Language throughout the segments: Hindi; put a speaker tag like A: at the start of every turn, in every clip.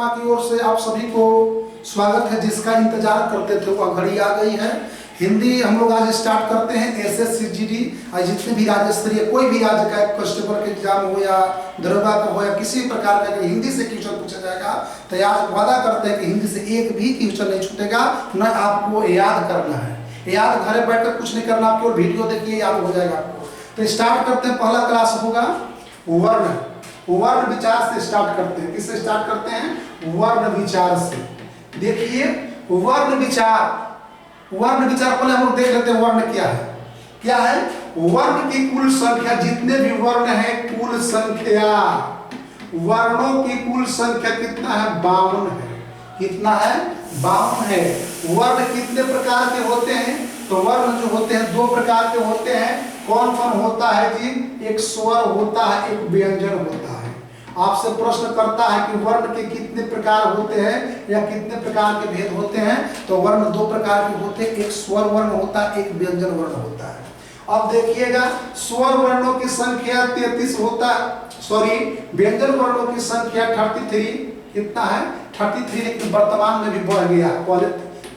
A: शर्मा की ओर से आप सभी को स्वागत है। जिसका इंतजार करते थे वह घड़ी आ गई है। हिंदी हम लोग आज स्टार्ट करते हैं। SSCGD आज जितने भी राज्य स्तरीय कोई भी राज्य का कांस्टेबल का एग्जाम हो या दरोगा का हो या किसी प्रकार का हिंदी से क्वेश्चन पूछा जाएगा तो आज वादा करते हैं कि हिंदी से एक भी क्वेश्चन नहीं छूटेगा, न आपको याद करना है। याद घरे बैठकर कुछ नहीं करना, आपको वीडियो देखिए याद हो जाएगा आपको। तो स्टार्ट करते हैं। पहला क्लास होगा वर्ण वर्ण विचार से स्टार्ट करते हैं। किससे स्टार्ट करते हैं? वर्ण विचार से। देखिए वर्ण विचार पहले हम लोग देख लेते हैं वर्ण क्या है। क्या है? वर्ण की कुल संख्या, जितने भी वर्ण है कुल संख्या, वर्णों की कुल संख्या कितना है? 52 है। कितना है? 52 है। वर्ण कितने प्रकार के होते हैं? तो वर्ण जो होते हैं दो प्रकार के होते हैं। कौन कौन होता है जी? एक स्वर होता है, एक व्यंजन होता है। आपसे प्रश्न करता है कि वर्ण के कितने प्रकार होते हैं या कितने प्रकार के भेद होते हैं, तो वर्ण दो प्रकार के होते हैं। एक स्वर वर्ण होता है, एक व्यंजन वर्ण होता है। अब देखिएगा स्वर वर्णों की संख्या 33 होता है, सॉरी व्यंजन वर्णों की संख्या 33 कितना है? 33, लेकिन वर्तमान में भी बढ़ गया। पहले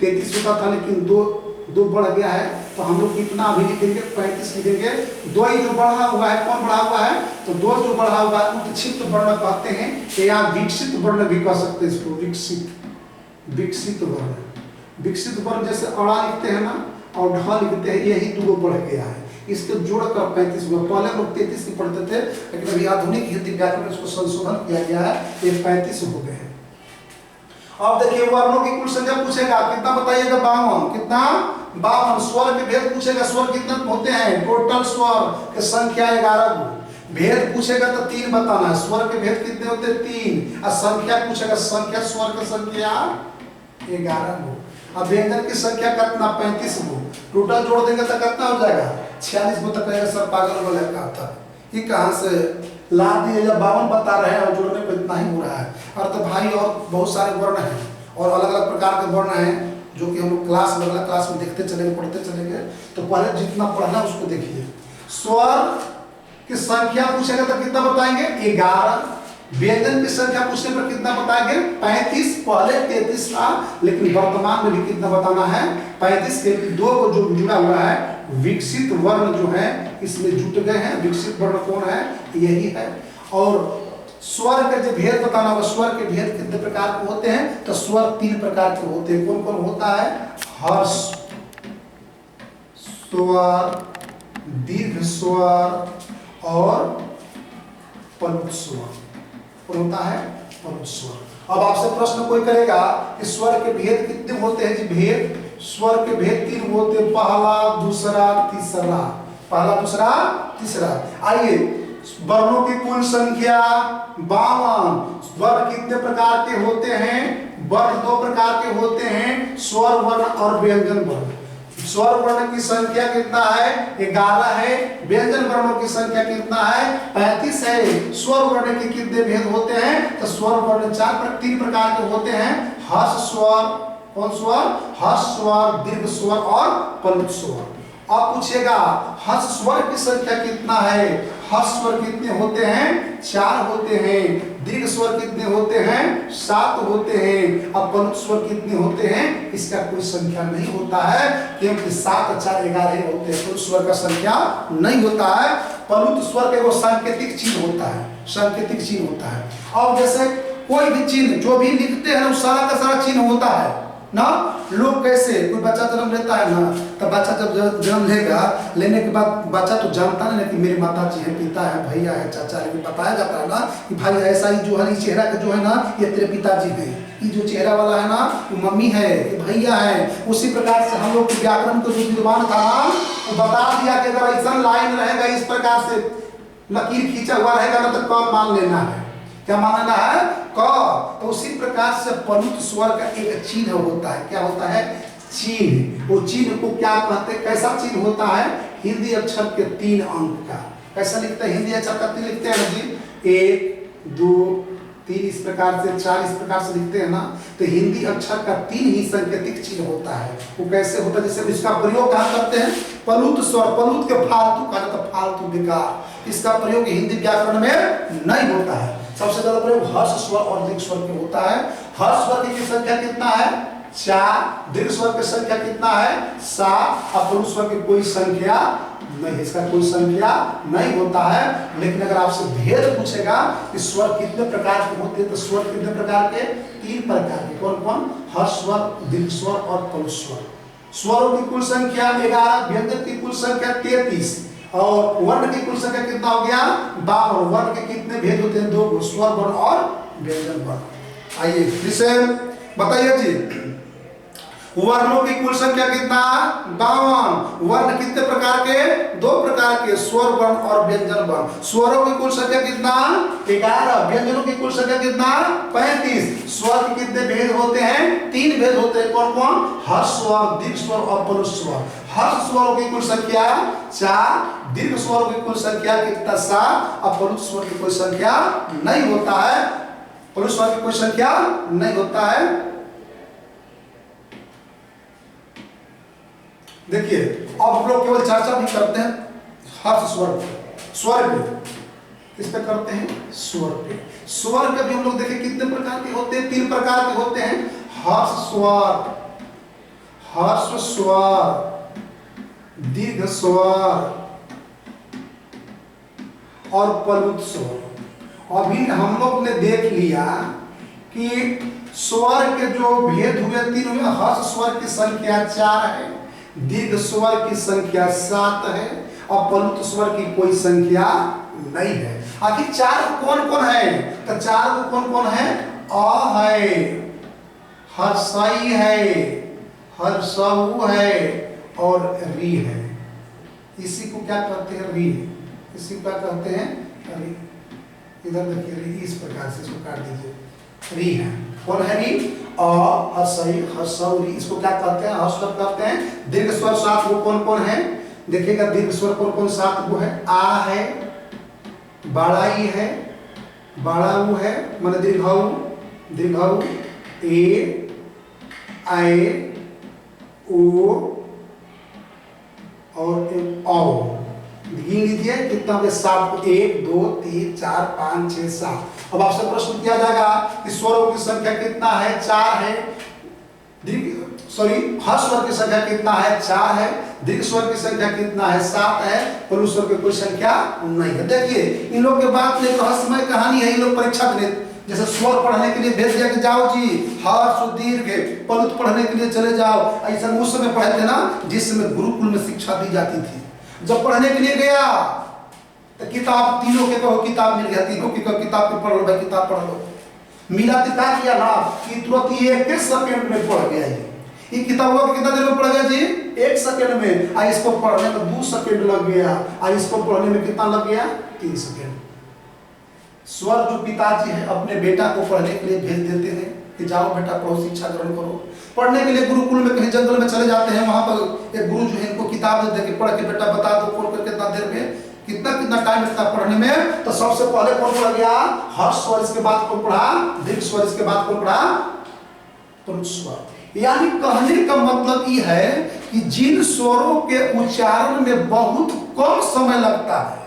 A: 33 होता था लेकिन दो बढ़ गया है, तो हम लोग कितना अभी लिखेंगे? 35 लिखेंगे। दो ही जो बढ़ा हुआ है, कौन बढ़ा हुआ है? तो दो जो बढ़ा हुआ है उत्क्षिप्त वर्ण कहते हैं, या विकसित वर्ण भी कह सकते हैं इसको। विकसित वर्ण जैसे अड़ा लिखते हैं ना और ढ लिखते हैं, यही दो बढ़ गया है। इसको जोड़कर 35 हुआ। पहले लोग 33 की पढ़ते थे, लेकिन अभी आधुनिक हिंदी व्याकरण में इसको संशोधन किया गया है, ये 35 हो गए हैं। अब देखिए वर्णों की कुल संख्या पूछेगा, कितना बताइएगा? 52। कितना? 52। स्वर के भेद पूछेगा, स्वर कितने होते हैं? टोटल स्वर की संख्या 11 गो। भेद पूछेगा तो 3 बताना है। स्वर के भेद कितने होते हैं? 3। और संख्या पूछेगा, संख्या स्वर की संख्या 11 गो। अब व्यंजन की संख्या कितना? 35 गो। टोटल जोड़ देंगे तो कितना हो जाएगा? 46 गो। तक कहेगा सर पागल वाले का था, ये कहाँ से ला दिए? या 52 बता रहे हैं और जोड़ने पर इतना ही हो रहा है। और तो भाई और बहुत सारे वर्ण हैं और अलग अलग प्रकार के वर्ण हैं जो कि हम लोग अलग क्लास में देखते चलेंगे, पढ़ते चलेंगे। तो पहले जितना पढ़ना उसको देखिए। स्वर की संख्या पूछेगा तो कितना बताएंगे? 11। व्यंजन की संख्या पूछने पर कितना बताएंगे? 35। पहले 33 था, लेकिन वर्तमान में भी कितना बताना है? 35 के। दो को जो जुड़ा हुआ है विकसित वर्ण जो है इसमें जुट गए हैं। विकसित वर्ण कौन है? यही है। और स्वर के जो भेद बताना होगा, स्वर के भेद कितने प्रकार के होते हैं? तो स्वर 3 प्रकार के होते हैं। कौन कौन होता है? हर्ष स्वर, दीर्घ स्वर और पलुत स्वर। कौन होता है? पलुत स्वर। अब आपसे प्रश्न कोई करेगा कि स्वर के भेद कितने होते हैं जी? भेद स्वर के भेद 3 होते हैं, पहला, दूसरा, तीसरा। पहला, दूसरा, तीसरा। आइए वर्णों की कुल संख्या 52। वर्ण कितने प्रकार के होते हैं? वर्ण 2 प्रकार के होते हैं, स्वर वर्ण और व्यंजन वर्ण। स्वर वर्ण की संख्या कितना है? 11 है। व्यंजन वर्णों की संख्या कितना है? 35 है। स्वर वर्ण के कितने भेद होते हैं? तो स्वर वर्ण 3 प्रकार के होते हैं। हर्ष स्वर, कौन स्वर? हर्ष स्वर, दीर्घ स्वर और पलुत स्वर। अब पूछेगा हर्ष स्वर की संख्या कितना है? हर्ष स्वर कितने होते हैं? 4 होते हैं। दीर्घ स्वर कितने होते हैं? 7 होते हैं। अब पलुत स्वर कितने होते हैं? इसका कोई संख्या नहीं होता है, क्योंकि 7, 4, 11 होते हैं। पलुत स्वर का संख्या नहीं होता है। पलुत स्वर का एगो सांकेतिक चिन्ह होता है, सांकेतिक चिन्ह होता है। अब जैसे कोई भी चिन्ह जो भी लिखते हैं उस सारा का सारा चिन्ह होता है ना। लोग कैसे, कोई बच्चा जन्म लेता है ना, तो बच्चा जब जन्म लेगा, लेने के बाद बच्चा तो जानता नहीं कि मेरे माता जी है, पिता है, भैया है, चाचा है। बताया जाता है ना कि भाई ऐसा ही जो है, इस चेहरा का जो है ना ये तेरे पिताजी है, ये जो चेहरा वाला है ना वो मम्मी है, ये भैया है। उसी प्रकार से हम लोग व्याकरण को जो विद्वान था वो बता दिया कि अगर ऐसा लाइन रहेगा, इस प्रकार से लकीर खींचा हुआ रहेगा ना, तो कब मान लेना है? क्या मानना है? क। तो उसी प्रकार से पलुत स्वर का एक चिन्ह होता है। क्या होता है? चिन्ह। वो चिन्ह को क्या कहते हैं? कैसा चिन्ह होता है? हिंदी अक्षर के 3 अंक का। कैसा लिखते हैं? हिंदी अक्षर का 3 लिखते हैं ना जी। 1, 2, 3 इस प्रकार से, 4 इस प्रकार से लिखते हैं ना। तो हिंदी अक्षर का 3 ही सांकेतिक चिन्ह होता है। वो कैसे होता है? जैसे इसका प्रयोग कहाँ करते हैं? पलुत स्वर। पलुत के फालतू कहा जाता है, फालतू, बेकार। इसका प्रयोग हिंदी व्याकरण में नहीं होता है। सबसे ज्यादा प्रयोग हर्ष स्वर और दीर्घ स्वर के होता है। हर्ष स्वर की संख्या कितना है 4, दीर्घ स्वर की संख्या कितना है 7 और पुरुष स्वर की कोई संख्या नहीं, इसका कोई संख्या नहीं होता है। लेकिन अगर आपसे भेद पूछेगा कि स्वर कितने प्रकार के होते हैं तो स्वर कितने प्रकार के 3 प्रकार के। कौन कौन? हर्ष स्वर, दीर्घ स्वर और पुरुष स्वर। स्वरों की कुल संख्या 11, व्यंजन की कुल संख्या 33 और वर्ण की कुल संख्या कितना हो गया 52। वर्ण के कितने भेद होते हैं 2, स्वर वर्ण और व्यंजन वर्ण। आइए फिर से बताइए जी, वर्णों की कुल संख्या कितना 52। वर्ण कितने प्रकार के 2 प्रकार के, स्वर वर्ण और व्यंजन वर्ण। स्वरों की कुल संख्या कितना 11, व्यंजनों की कुल संख्या कितना 35। स्वर के कितने भेद होते हैं 3 भेद होते हैं। कौन कौन? हर्ष स्वर, दीर्घ स्वर और पुरुष स्वर। हर्ष स्वरों की कुल संख्या 4, दीर्घ स्वरों की कुल संख्या कितना 7 और पुरुष स्वर की कोई संख्या नहीं होता है। पुरुष स्वर की कोई संख्या नहीं होता है। देखिए अब हम लोग केवल चर्चा भी करते हैं हर्ष स्वर स्वर पे, किस पे करते हैं स्वर पे। स्वर पे भी हम लोग देखें कितने प्रकार के होते हैं 3 प्रकार के होते हैं। हर्ष स्वर, हर्ष स्वर, दीर्घ स्वर और प्लुत स्वर। अभी हम लोग ने देख लिया कि स्वर के जो भेद हुए 3 हुए। हर्ष स्वर की संख्या 4 है, दीर्घ स्वर की संख्या 7 है और प्लुत स्वर की कोई संख्या नहीं है। आखिर 4 कौन कौन है? तो 4 कौन कौन है? अ है, हर्षई है, हर्षऊ है और री है। इसी को क्या कहते हैं री, इसी को क्या कहते हैं री। इधर देखिए री, इस प्रकार से इसको काट दीजिए। री है, कौन है री? अ, हर्षई, हर्षऊ, री। इसको क्या कहते हैं? हर्ष स्वर कहते हैं। दीर्घ स्वर 7 वो कौन कौन है देखिएगा। दीर्घ स्वर कौन कौन 7 वो है? आ है, बाड़ाई है, बाड़ाऊ है माने दीर्घऊ, दीर्घऊ, ए, आए, ओ और औ। गिन लीजिए कितना होगा 7। 1 2 3 4 5 6 7। अब आपसे प्रश्न किया जाएगा कि स्वरों की संख्या कितना है 4 है, हर्ष स्वर की संख्या कितना है 4 है, दीर्घ स्वर की संख्या कितना है 7 है, पुरुष स्वर की कोई संख्या नहीं है। देखिए इन लोग के बात में रहस्यमय कहानी है। इन लोग परीक्षा में जैसे स्वर पढ़ने के लिए भेज दिया कि जाओ जी हर्ष दीर्घ प्लुत पढ़ने के लिए चले जाओ। ऐसा उस समय पढ़े थे ना जिस समय गुरुकुल में शिक्षा दी जाती थी। जब पढ़ने के लिए गया तो किताब तीनों के कहो किताब मिल गया, तीनों की कहो किताब के पढ़ लो भाई, किताब पढ़ लो। मिला तो क्या किया ना कि तुरंत 1 सेकंड में पढ़ गया। ये किताब को कितना देर में पढ़ गया जी 1 सेकंड में। आ इसको पढ़ने में 2 सेकंड लग गया, आ इसको पढ़ने में कितना लग गया 3 सेकंड। स्वर जो पिताजी है अपने बेटा को पढ़ने के लिए भेज देते हैं कि जाओ बेटा पढ़ो, शिक्षा ग्रहण करो। पढ़ने के लिए गुरुकुल में कहीं जंगल में चले जाते हैं, वहां पर एक गुरु जो है इनको किताब दे के पढ़ के बेटा बता दो कौन कर कितना देर में कितना टाइम लगता है पढ़ने में। तो सबसे पहले कौन पढ़ गया हर्ष स्वर, इसके बाद कौन पढ़ा दीर्घ स्वर, इसके बाद कौन पढ़ा प्लुत स्वर। यानी कहने का मतलब ये है कि जिन स्वरों के उच्चारण में बहुत कम समय लगता है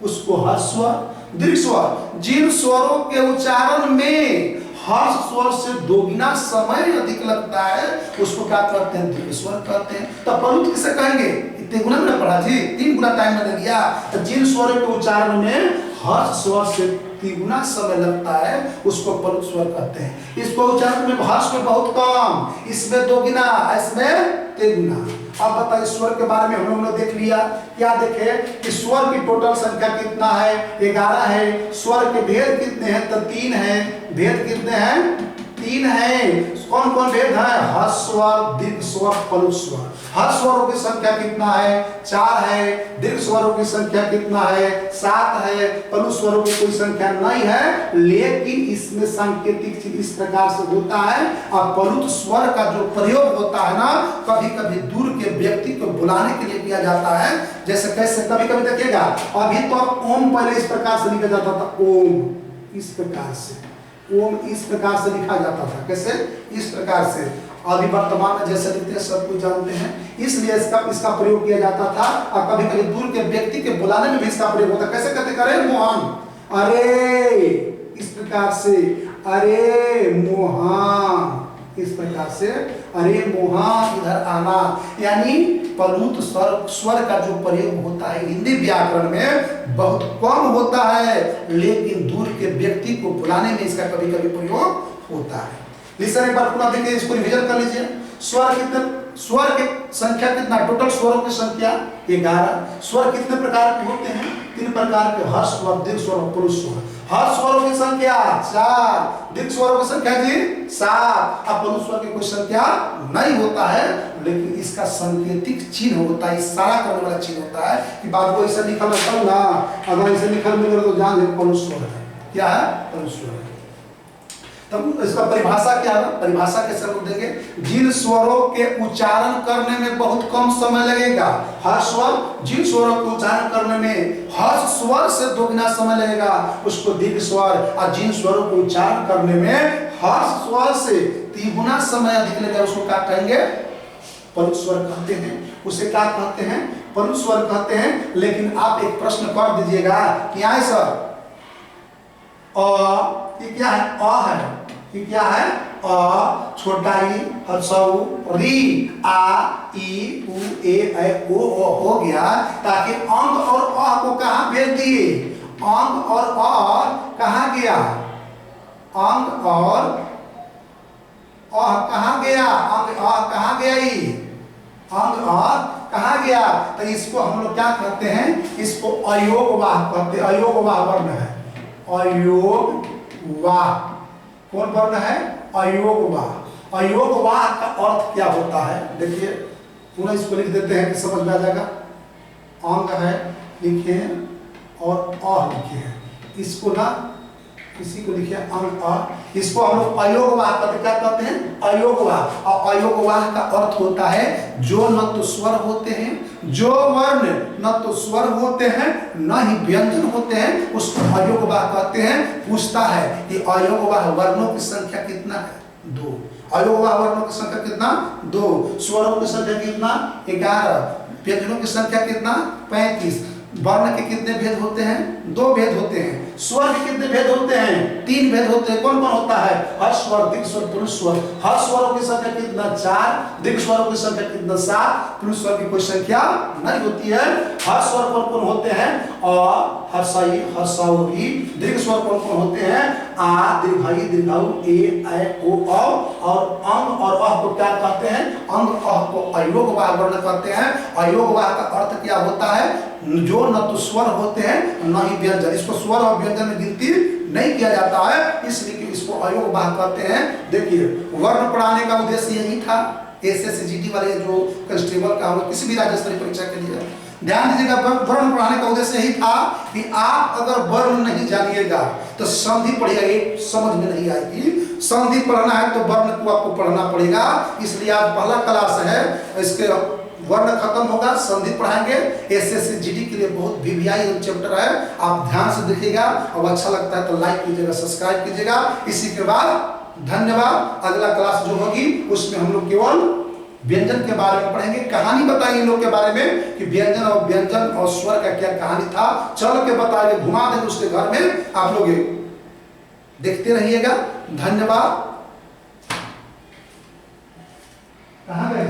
A: उसको हर्ष स्वर, दीर्घ स्वर। जिन स्वरों के उच्चारण में हर्ष स्वर से 2 गुना समय अधिक लगता है उसको क्या कहते हैं दीर्घ स्वर कहते हैं। तो प्लुत किसे कहेंगे? इतने गुना में पढ़ा जी 3 गुना टाइम में लग गया। तो जिन स्वरों के उच्चारण में हर्ष स्वर से 3 गुना समय लगता है उसको प्लुत स्वर कहते हैं। इसको उच्चारण में हर्ष में बहुत कम, इसमें 2 गुना, इसमें 3 गुना। अब बताइए स्वर के बारे में हम लोगों ने देख लिया। क्या देखे कि स्वर की टोटल संख्या कितना है 11 है। स्वर के भेद कितने हैं? तो 3 है। भेद कितने हैं? 3 है। कौन कौन भेद है? हर्ष स्वर, दीर्घ स्वर, प्लुत स्वर। हर्ष स्वरों की संख्या कितना है 4 है, दीर्घ स्वरों की संख्या कितना है 7 है, प्लुत स्वरों की कोई संख्या नहीं है। लेकिन इसमें सांकेतिक चीज इस प्रकार से होता है। और प्लुत स्वर का जो प्रयोग होता है ना कभी कभी दूर के व्यक्ति को बुलाने के लिए किया जाता है। जैसे कैसे कभी कभी देखिएगा अभी तो ओम पहले इस प्रकार से लिखा जाता था, ओम इस प्रकार से, ओम इस प्रकार से लिखा जाता था। कैसे? इस प्रकार से। अभी वर्तमान में जैसे लिखते हैं सब कुछ जानते हैं, इसलिए इसका प्रयोग किया जाता था। और कभी कभी दूर के व्यक्ति के बुलाने में भी इसका प्रयोग होता है। कैसे कहते? करे मोहन, अरे इस प्रकार से अरे मोहा, इस प्रकार से अरे मोहा इधर आना, यानी पलूत स्वर का जो प्रयोग होता है हिंदी व्याकरण में बहुत कम होता है, लेकिन दूर के व्यक्ति को बुलाने में इसका कभी कभी प्रयोग होता है। लिसन एक बार पुनः देखिए, इसको रिवीजन कर लीजिए। स्वर कितने, स्वर की संख्या कितना, टोटल स्वरों की संख्या 11। स्वर कितने प्रकार के होते हैं? 3 प्रकार के, हर्ष स्वर, दीर्घ स्वर और पुरुष स्वर। हर्ष स्वरों की संख्या 4, दीर्घ स्वरों की संख्या जी 7, और पुरुष स्वर की कोई संख्या नहीं होता है, लेकिन इसका सांकेतिक चिन्ह होता है, इशारा करने वाला चिन्ह होता है कि बात को ऐसे लिखा रखा ना, अगर ऐसे लिखा मिले तो जान ले पुरुष स्वर है। क्या है? पुरुष स्वर है। तब इसका परिभाषा क्या है? परिभाषा कैसे हम देंगे? जिन स्वरों के उच्चारण करने में बहुत कम समय लगेगा, हर्ष स्वर, जिन स्वरों को उच्चारण करने में हर्ष स्वर से 2 गुना समय लगेगा उसको दीर्घ स्वर, और जिन स्वरों को उच्चारण करने में हर्ष स्वर से 3 गुना समय अधिक लगेगा उसको क्या कहेंगे? पलुत स्वर कहते हैं। उसे क्या कहते हैं? पलुत स्वर कहते हैं। लेकिन आप एक प्रश्न कर दीजिएगा, क्या है सर? ये क्या है? अ है, ये क्या है? अ, छोटा ई, हर्षऊ, री, आ, ई, उ, ए, ऐ, ओ हो गया, ताकि अंग और अ को कहाँ भेज दिए? अंग और अ कहाँ गया? अंग और अ कहाँ गया? अंग अ कहाँ गया? अंग अ कहाँ गया? तो इसको हम लोग क्या कहते हैं? इसको अयोगवाह कहते हैं। अयोगवाह वर्ण है, अयोगवाह। कौन वर्ण है? अयोगवाह। अयोगवाह का अर्थ क्या होता है? देखिए पुनः इसको लिख देते हैं कि समझ में आ जाएगा। अंग है लिखे हैं और अ लिखे हैं, इसको ना किसी को लिखे अंग अ, इसको हम लोग अयोगवाह कहते, क्या कहते हैं? अयोगवाह। और अयोगवाह का अर्थ होता है जो न तो स्वर होते हैं, जो वर्ण न तो स्वर होते हैं न ही व्यंजन होते हैं, उसको अयोगवाह कहते हैं। पूछता है कि अयोगवाह वर्णों की संख्या कितना है? 2। अयोगवाह वर्णों की संख्या कितना? 2। स्वरों की संख्या कितना? 11। व्यंजनों की संख्या कितना? 35। वर्ण के कितने भेद होते हैं? 2 भेद होते हैं। स्वर के कितने भेद होते हैं? 3 भेद होते हैं। कौन कौन होता है? हर्ष स्वर, दीर्घ स्वर, पुरुष स्वर। हर्ष स्वरों की संख्या कितना? 4। दीर्घ स्वरों की संख्या कितना? 7। पुरुष स्वर की कोई संख्या नहीं होती है। हर्ष स्वर कौन कौन होते हैं? अ, हर्षई, हर्षौरी। दीर्घ स्वर कौन कौन होते हैं? आ, दीर्घई, दीर्घऊ, ए, ऐ, ओ, औ। और अंग और अ को क्या कहते हैं? अंग अ को अयोगवाह वर्ण कहते हैं। अयोगवाह का अर्थ क्या होता है? जो न तो स्वर होते हैं न ही व्यंजन। इसको स्वर और व्यंजन में गिनती नहीं किया जाता है, इसलिए इसको अयोगवाह कहते हैं। देखिए वर्ण पढ़ाने का उद्देश्य यही था। एसएससीजीटी वाले जो कांस्टेबल का हो, किसी भी राज्य स्तरीय परीक्षा के लिए ध्यान दीजिएगा, वर्ण पढ़ाने का उद्देश्य यही था कि आप अगर वर्ण नहीं जानिएगा तो संधि पढ़िएगा, समझ में नहीं आएगी। संधि पढ़ना है तो वर्ण को आपको पढ़ना पड़ेगा। इसलिए आज पहला क्लास है, इसके वर्ण खत्म होगा, संधि पढ़ाएंगे। एसएससीजीडी के लिए बहुत वीवीआई चैप्टर है, आप ध्यान से देखिएगा। और अच्छा लगता है तो लाइक कीजिएगा, सब्सक्राइब कीजिएगा। इसी के बाद धन्यवाद। अगला क्लास जो होगी उसमें हम लोग केवल व्यंजन के बारे में पढ़ेंगे। कहानी बताएंगे इन लोग के बारे में कि व्यंजन और स्वर का क्या कहानी था, चल के बताएंगे, घुमा देंगे उसके घर में। आप लोग देखते रहिएगा। धन्यवाद। कहाँ गए?